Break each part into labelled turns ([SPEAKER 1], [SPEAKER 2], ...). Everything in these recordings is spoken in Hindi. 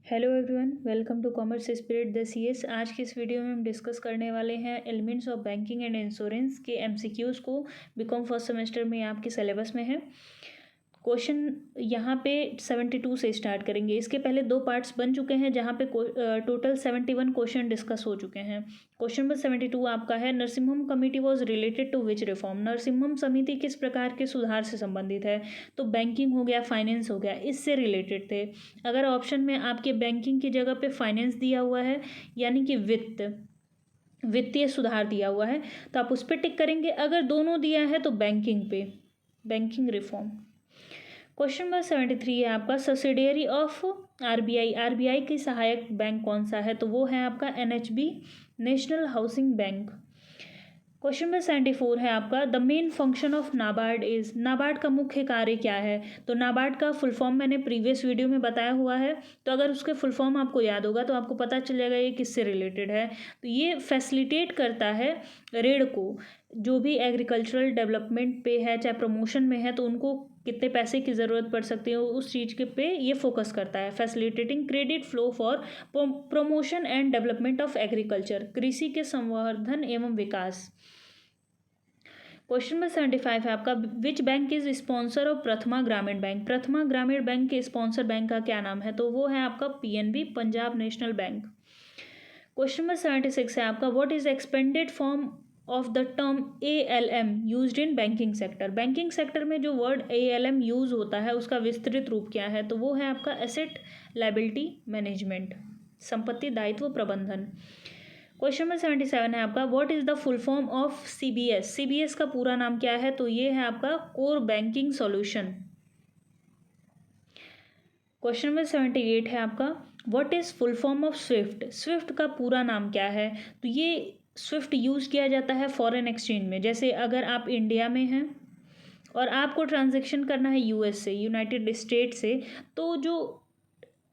[SPEAKER 1] Hello everyone, welcome to commerce spirit the CS. आज की इस वीडियो में हम डिस्कस करने वाले हैं elements of banking and insurance के एमसीक्यूज़ को। बीकॉम फर्स्ट सेमेस्टर में आपके सिलेबस में है। क्वेश्चन यहाँ पे 72 से स्टार्ट करेंगे। इसके पहले दो पार्ट्स बन चुके हैं जहाँ पे टोटल 71 क्वेश्चन डिस्कस हो चुके हैं। क्वेश्चन नंबर 72 आपका है, Narasimham committee was related to which reform. Narasimham समिति किस प्रकार के सुधार से संबंधित है? तो बैंकिंग हो गया, फाइनेंस हो गया, इससे रिलेटेड थे। अगर ऑप्शन में आपके बैंकिंग की जगह पे फाइनेंस दिया हुआ है यानी कि वित्तीय सुधार दिया हुआ है तो आप उस पर टिक करेंगे। अगर दोनों दिया है तो बैंकिंग पे, बैंकिंग रिफॉर्म। क्वेश्चन नंबर 73 है आपका, सब्सिडियरी ऑफ आरबीआई। आरबीआई की सहायक बैंक कौन सा है? तो वो है आपका NHB, national housing bank. Question number 74 है आपका, the main function of NABARD is. NABARD का मुख्य कार्य क्या है? तो नाबार्ड का फुल फॉर्म मैंने प्रीवियस वीडियो में बताया हुआ है, तो अगर उसके फुल फॉर्म आपको याद होगा तो आपको पता चल जाएगा ये किससे रिलेटेड है। तो ये फैसिलिटेट करता है ऋण को, जो भी एग्रीकल्चरल डेवलपमेंट पे है, चाहे प्रमोशन में है, तो उनको कितने पैसे की ज़रूरत पड़ सकती है उस चीज़ के पे ये फोकस करता है। Facilitating credit flow for promotion and development of agriculture, कृषि के संवर्धन एवं विकास। क्वेश्चन नंबर 75 है आपका, which bank is sponsor of प्रथमा ग्रामीण बैंक। प्रथमा ग्रामीण बैंक के स्पॉन्सर बैंक का क्या नाम है? तो वो है आपका PNB, Punjab national bank. Question number 76 है आपका, what is expanded form of the term ALM used in banking sector. Banking sector में जो वर्ड ALM यूज होता है उसका विस्तृत रूप क्या है? तो वो है आपका एसेट लायबिलिटी मैनेजमेंट, संपत्ति दायित्व प्रबंधन। क्वेश्चन नंबर 77 है आपका, what is the full form of CBS। CBS का पूरा नाम क्या है? तो ये है आपका core banking solution. Question number 78 है आपका, what is full form of Swift. Swift का पूरा नाम क्या है? तो ये स्विफ्ट यूज़ किया जाता है फॉरेन एक्सचेंज में। जैसे अगर आप इंडिया में हैं और आपको ट्रांजैक्शन करना है US से, यूनाइटेड स्टेट से, तो जो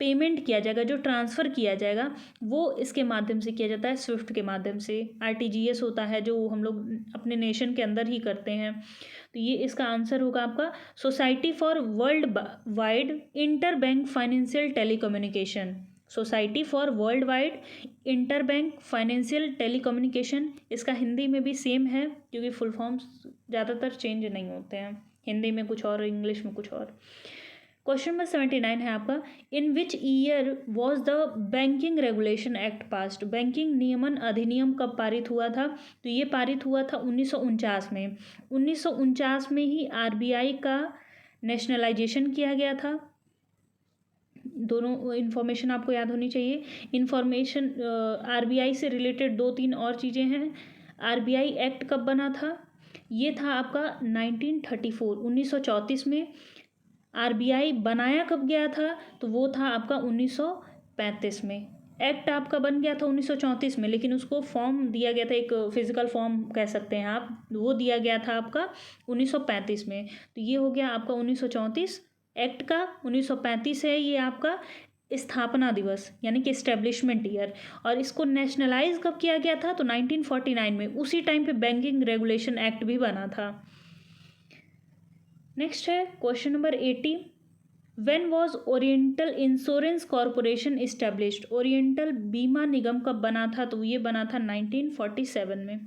[SPEAKER 1] पेमेंट किया जाएगा, जो ट्रांसफ़र किया जाएगा, वो इसके माध्यम से किया जाता है, स्विफ्ट के माध्यम से। RTGS होता है जो हम लोग अपने नेशन के अंदर ही करते हैं। तो ये इसका आंसर होगा आपका society for world wide inter bank financial telecommunication. Society for world wide inter bank financial telecommunication. इसका हिंदी में भी सेम है क्योंकि फुल फॉर्म्स ज़्यादातर चेंज नहीं होते हैं, हिंदी में कुछ और, इंग्लिश में कुछ और। क्वेश्चन नंबर 79 है आपका, in which year was the banking regulation act passed. Banking नियमन अधिनियम कब पारित हुआ था? तो ये पारित हुआ था 1949 में। 1949 में ही RBI का नेशनलाइजेशन किया गया था। दोनों इन्फॉर्मेशन आपको याद होनी चाहिए। इन्फॉर्मेशन RBI से रिलेटेड दो तीन और चीज़ें हैं। RBI एक्ट कब बना था? ये था आपका 1934, 1934 में। RBI बनाया कब गया था? तो वो था आपका 1935 में। एक्ट आपका बन गया था 1934 में, लेकिन उसको फॉर्म दिया गया था, एक फिजिकल फॉर्म कह सकते हैं आप, वो दिया गया था आपका 1935 में। तो ये हो गया आपका 1934 एक्ट का। 1935 है ये आपका स्थापना दिवस यानी कि इस्टेब्लिशमेंट ईयर। और इसको नेशनलाइज कब किया गया था? तो 1949 में। उसी टाइम पे बैंकिंग रेगुलेशन एक्ट भी बना था। नेक्स्ट है question number 80, when was oriental insurance corporation established. Oriental बीमा निगम कब बना था? तो ये बना था 1947 में।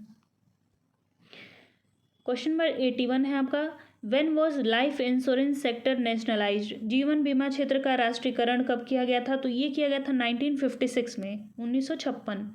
[SPEAKER 1] क्वेश्चन नंबर 81 है आपका, when was life insurance sector nationalised. जीवन बीमा क्षेत्र का राष्ट्रीयकरण कब किया गया था? तो ये किया गया था 1956 में, 1956।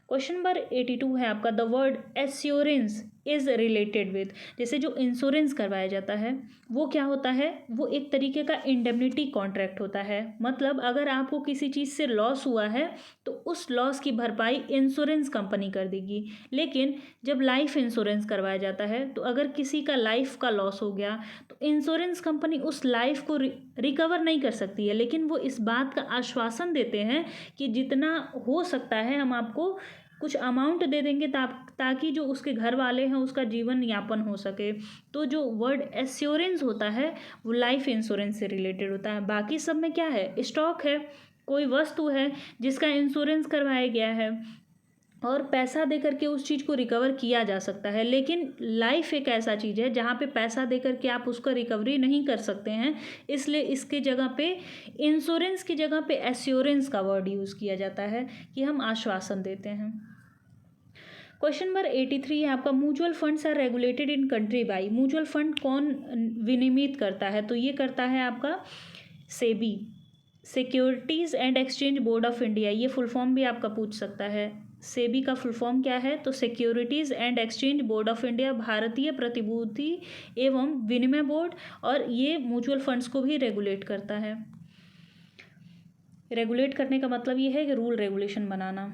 [SPEAKER 1] क्वेश्चन नंबर 82 है आपका, the word assurance is related with. जैसे जो इंश्योरेंस करवाया जाता है वो क्या होता है? वो एक तरीके का इंडेमनिटी कॉन्ट्रैक्ट होता है। मतलब अगर आपको किसी चीज़ से लॉस हुआ है तो उस लॉस की भरपाई इंश्योरेंस कंपनी कर देगी। लेकिन जब लाइफ इंश्योरेंस करवाया जाता है तो अगर किसी का लाइफ का लॉस हो गया तो इंश्योरेंस कंपनी उस लाइफ को रिकवर नहीं कर सकती है, लेकिन वो इस बात का आश्वासन देते हैं कि जितना हो सकता है हम आपको कुछ अमाउंट दे देंगे ताकि जो उसके घर वाले हैं उसका जीवन यापन हो सके। तो जो वर्ड एश्योरेंस होता है वो लाइफ इंश्योरेंस से रिलेटेड होता है। बाकी सब में क्या है? स्टॉक है, कोई वस्तु है जिसका इंश्योरेंस करवाया गया है, और पैसा दे करके उस चीज़ को रिकवर किया जा सकता है। लेकिन लाइफ एक ऐसा चीज़ है जहाँ पे पैसा दे करके आप उसका रिकवरी नहीं कर सकते हैं, इसलिए इसकी जगह पे इंश्योरेंस की जगह पे एश्योरेंस का वर्ड यूज़ किया जाता है कि हम आश्वासन देते हैं। क्वेश्चन नंबर 83 है आपका, mutual funds are regulated in country by. Mutual fund कौन विनियमित करता है? तो ये करता है आपका SEBI, securities and exchange board of India. ये फुल फॉर्म भी आपका पूछ सकता है। सेबी का फुल फॉर्म क्या है? तो securities and exchange board of India, भारतीय प्रतिभूति एवं विनिमय बोर्ड, और ये म्यूचुअल फंड्स को भी रेगुलेट करता है। रेगुलेट करने का मतलब ये है कि रूल रेगुलेशन बनाना।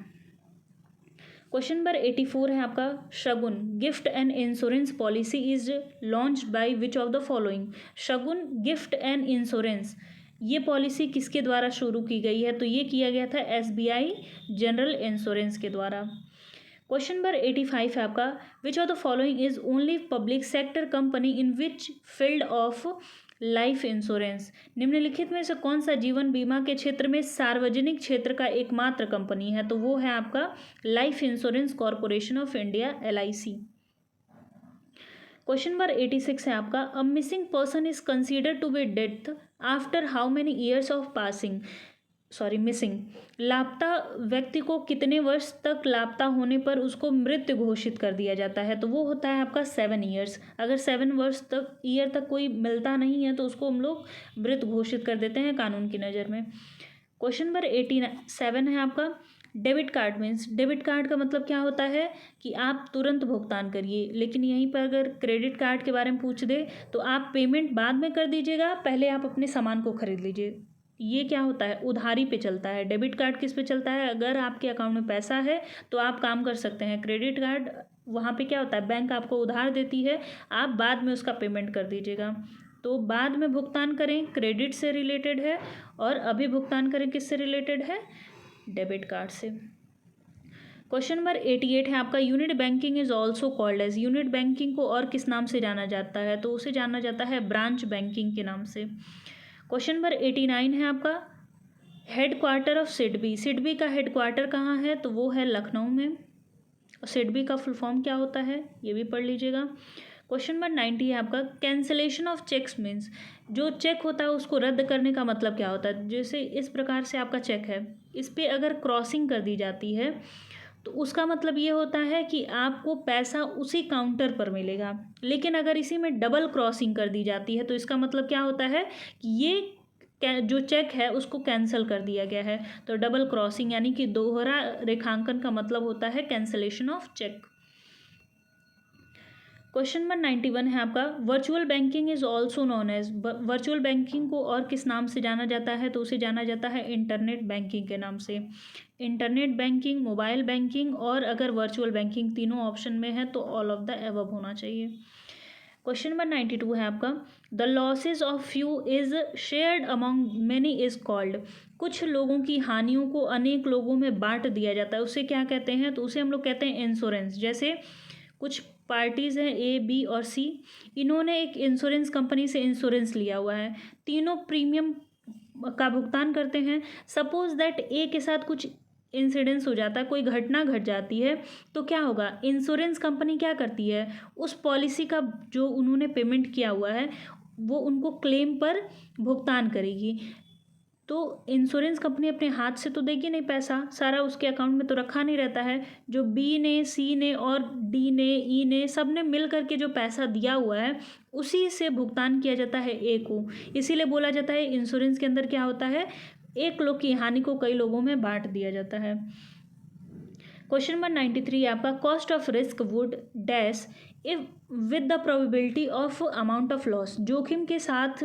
[SPEAKER 1] क्वेश्चन नंबर 84 है आपका, Shagun gift and insurance policy is launched by which of the following. Shagun gift and insurance, ये पॉलिसी किसके द्वारा शुरू की गई है? तो ये किया गया था एसबीआई जनरल इंश्योरेंस के द्वारा। क्वेश्चन नंबर 85 है आपका, विच of the following is only public sector company in which field of life insurance. निम्नलिखित में से कौन सा जीवन बीमा के क्षेत्र में सार्वजनिक क्षेत्र का एकमात्र कंपनी है? तो वो है आपका life insurance corporation of India, LIC। Question number 86 है आपका, a missing person is considered to be death after how many years of passing, missing. लापता व्यक्ति को कितने वर्ष तक लापता होने पर उसको मृत घोषित कर दिया जाता है? तो वो होता है आपका 7 ईयर्स। अगर 7 वर्ष तक ईयर तक कोई मिलता नहीं है तो उसको हम लोग मृत घोषित कर देते हैं कानून की नज़र में। क्वेश्चन नंबर 87 है आपका, debit card means. Debit card का मतलब क्या होता है कि आप तुरंत भुगतान करिए, लेकिन यहीं पर अगर क्रेडिट कार्ड के बारे में पूछ दे तो आप पेमेंट बाद में कर दीजिएगा, पहले आप अपने सामान को खरीद लीजिए। ये क्या होता है? उधारी पे चलता है। डेबिट कार्ड किस पे चलता है? अगर आपके अकाउंट में पैसा है तो आप काम कर सकते हैं। क्रेडिट कार्ड वहाँ पे क्या होता है? बैंक आपको उधार देती है, आप बाद में उसका पेमेंट कर दीजिएगा। तो बाद में भुगतान करें क्रेडिट से रिलेटेड है, और अभी भुगतान करें किससे रिलेटेड है? डेबिट कार्ड से। क्वेश्चन नंबर 88 है आपका, unit banking is also called as. Unit banking को और किस नाम से जाना जाता है? तो उसे जाना जाता है ब्रांच बैंकिंग के नाम से। क्वेश्चन नंबर 89 है आपका, head quarter of SIDBI. SIDBI का हेड क्वार्टर कहाँ है? तो वो है लखनऊ में। सिडबी का फुल फॉर्म क्या होता है ये भी पढ़ लीजिएगा। क्वेश्चन नंबर 90 है आपका, कैंसिलेशन ऑफ चेक्स मीन्स। जो चेक होता है उसको रद्द करने का मतलब क्या होता है? जैसे इस प्रकार से आपका चेक है, इस पर अगर क्रॉसिंग कर दी जाती है तो उसका मतलब ये होता है कि आपको पैसा उसी काउंटर पर मिलेगा। लेकिन अगर इसी में डबल क्रॉसिंग कर दी जाती है तो इसका मतलब क्या होता है कि ये जो चेक है उसको कैंसिल कर दिया गया है। तो डबल क्रॉसिंग यानी कि दोहरा रेखांकन का मतलब होता है cancellation of cheque. Question number 91 है आपका, virtual banking is also known as. Virtual banking को और किस नाम से जाना जाता है? तो उसे जाना जाता है इंटरनेट बैंकिंग के नाम से। इंटरनेट बैंकिंग, मोबाइल बैंकिंग और अगर वर्चुअल बैंकिंग तीनों ऑप्शन में है तो ऑल ऑफ द अबव होना चाहिए। क्वेश्चन नंबर 92 है आपका, the losses of few is shared among many is called. कुछ लोगों की हानियों को अनेक लोगों में बांट दिया जाता है, उसे क्या कहते हैं? तो उसे हम लोग कहते हैं इंश्योरेंस। जैसे कुछ पार्टीज़ हैं A, B और C, इन्होंने एक इंश्योरेंस कंपनी से इंश्योरेंस लिया हुआ है, तीनों प्रीमियम का भुगतान करते हैं। सपोज दैट A के साथ कुछ इंसिडेंस हो जाता है, कोई घटना घट जाती है, तो क्या होगा? इंश्योरेंस कंपनी क्या करती है? उस पॉलिसी का जो उन्होंने पेमेंट किया हुआ है वो उनको क्लेम पर भुगतान करेगी। तो इंश्योरेंस कंपनी अपने हाथ से तो देगी नहीं पैसा, सारा उसके अकाउंट में तो रखा नहीं रहता है। जो बी ने, सी ने और डी ने, ई ने, सब ने मिल करके जो पैसा दिया हुआ है उसी से भुगतान किया जाता है ए को। इसीलिए बोला जाता है इंश्योरेंस के अंदर क्या होता है? एक लोग की हानि को कई लोगों में बांट दिया जाता है। क्वेश्चन नंबर 93 आपका, cost of risk would dash if with the probability of amount of loss. जोखिम के साथ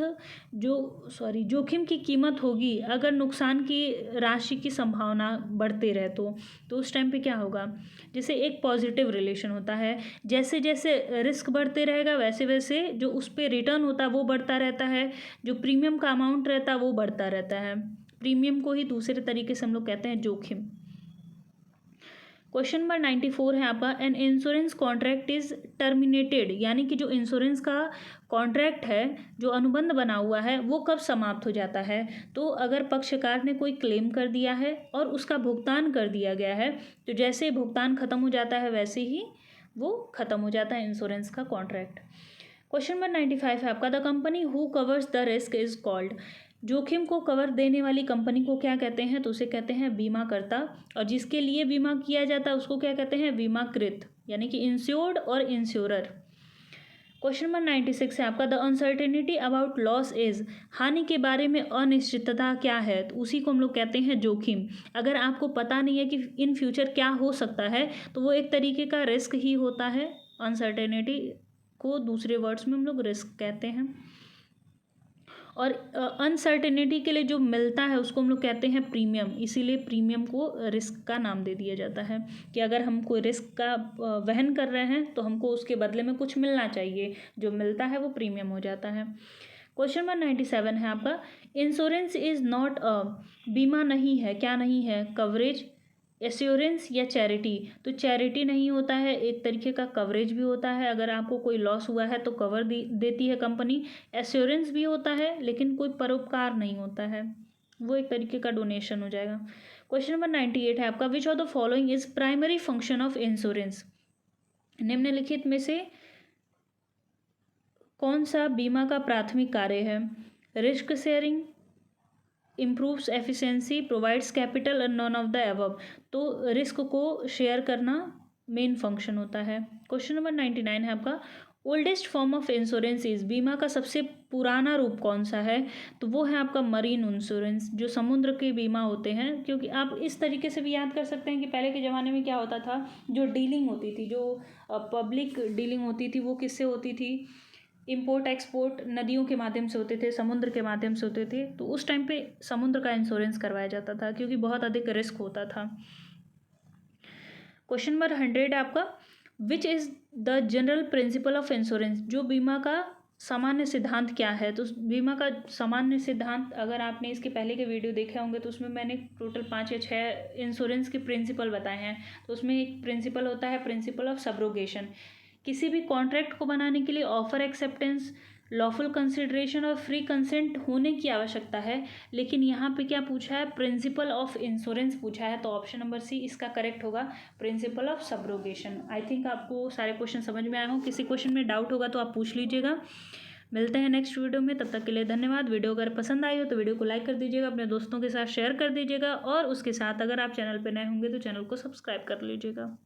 [SPEAKER 1] जोखिम की कीमत होगी अगर नुकसान की राशि की संभावना बढ़ते रहे तो उस टाइम पे क्या होगा? जैसे एक पॉजिटिव रिलेशन होता है, जैसे जैसे रिस्क बढ़ते रहेगा वैसे वैसे जो उस पर रिटर्न होता है वो बढ़ता रहता है, जो प्रीमियम का अमाउंट रहता है वो बढ़ता रहता है। प्रीमियम को ही दूसरे तरीके से हम लोग कहते हैं जोखिम। क्वेश्चन नंबर 94 है आपका, an insurance contract is terminated, यानी कि जो इंश्योरेंस का कॉन्ट्रैक्ट है, जो अनुबंध बना हुआ है, वो कब समाप्त हो जाता है। तो अगर पक्षकार ने कोई क्लेम कर दिया है और उसका भुगतान कर दिया गया है, तो जैसे ही भुगतान खत्म हो जाता है वैसे ही वो खत्म हो जाता है इंश्योरेंस का कॉन्ट्रैक्ट। क्वेश्चन नंबर 95 है आपका, the company who covers the risk is called, जोखिम को कवर देने वाली कंपनी को क्या कहते हैं, तो उसे कहते हैं बीमाकर्ता, और जिसके लिए बीमा किया जाता है उसको क्या कहते हैं, बीमाकृत, यानी कि इंश्योर्ड और इंश्योरर। क्वेश्चन नंबर 96 है आपका, the uncertainty about loss is, हानि के बारे में अनिश्चितता क्या है, तो उसी को हम लोग कहते हैं जोखिम। अगर आपको पता नहीं है कि इन फ्यूचर क्या हो सकता है, तो वो एक तरीके का रिस्क ही होता है। अनसर्टेनिटी को दूसरे वर्ड्स में हम लोग रिस्क कहते हैं। और अनसर्टेनिटी के लिए जो मिलता है उसको हम लोग कहते हैं प्रीमियम, इसीलिए प्रीमियम को रिस्क का नाम दे दिया जाता है कि अगर हम कोई रिस्क का वहन कर रहे हैं तो हमको उसके बदले में कुछ मिलना चाहिए, जो मिलता है वो प्रीमियम हो जाता है। क्वेश्चन नंबर 97 है आपका, इंश्योरेंस इज नॉट अ, बीमा नहीं है, क्या नहीं है, कवरेज, एश्योरेंस या चैरिटी, तो चैरिटी नहीं होता है, एक तरीके का कवरेज भी होता है, अगर आपको कोई लॉस हुआ है तो कवर देती है कंपनी। एश्योरेंस भी होता है लेकिन कोई परोपकार नहीं होता है, वो एक तरीके का डोनेशन हो जाएगा। क्वेश्चन नंबर 98 है आपका, विच of the following is primary function of insurance, निम्नलिखित में से कौन सा बीमा का प्राथमिक कार्य है, risk sharing, improves efficiency, provides capital और नॉन ऑफ द अबव, तो रिस्क को शेयर करना मेन फंक्शन होता है। क्वेश्चन नंबर 99 है आपका, oldest form of insurance is, बीमा का सबसे पुराना रूप कौन सा है, तो वो है आपका मरीन इंश्योरेंस, जो समुद्र के बीमा होते हैं। क्योंकि आप इस तरीके से भी याद कर सकते हैं कि पहले के ज़माने में क्या होता था, जो डीलिंग होती थी, जो पब्लिक डीलिंग होती थी, वो किससे होती थी, इम्पोर्ट एक्सपोर्ट नदियों के माध्यम से होते थे, समुद्र के माध्यम से होते थे, तो उस टाइम पे समुद्र का इंश्योरेंस करवाया जाता था क्योंकि बहुत अधिक रिस्क होता था। क्वेश्चन नंबर 100 आपका, which is the general principle of insurance, जो बीमा का सामान्य सिद्धांत क्या है, तो बीमा का सामान्य सिद्धांत अगर आपने इसके पहले के वीडियो देखे होंगे तो उसमें मैंने टोटल 5 या 6 इंश्योरेंस के प्रिंसिपल बताए हैं। तो उसमें एक प्रिंसिपल होता है प्रिंसिपल ऑफ सब्रोगेशन, किसी भी कॉन्ट्रैक्ट को बनाने के लिए ऑफर एक्सेप्टेंस, लॉफुल कंसिडरेशन और फ्री कंसेंट होने की आवश्यकता है। लेकिन यहाँ पे क्या पूछा है, प्रिंसिपल ऑफ इंश्योरेंस पूछा है, तो ऑप्शन नंबर सी इसका करेक्ट होगा, principle of subrogation. I think आपको सारे क्वेश्चन समझ में आए हों, किसी क्वेश्चन में डाउट होगा तो आप पूछ लीजिएगा। मिलते हैं नेक्स्ट वीडियो में, तब तक के लिए धन्यवाद। वीडियो अगर पसंद आई हो तो वीडियो को लाइक कर दीजिएगा, अपने दोस्तों के साथ शेयर कर दीजिएगा, और उसके साथ अगर आप चैनल पर नए होंगे तो चैनल को सब्सक्राइब कर लीजिएगा।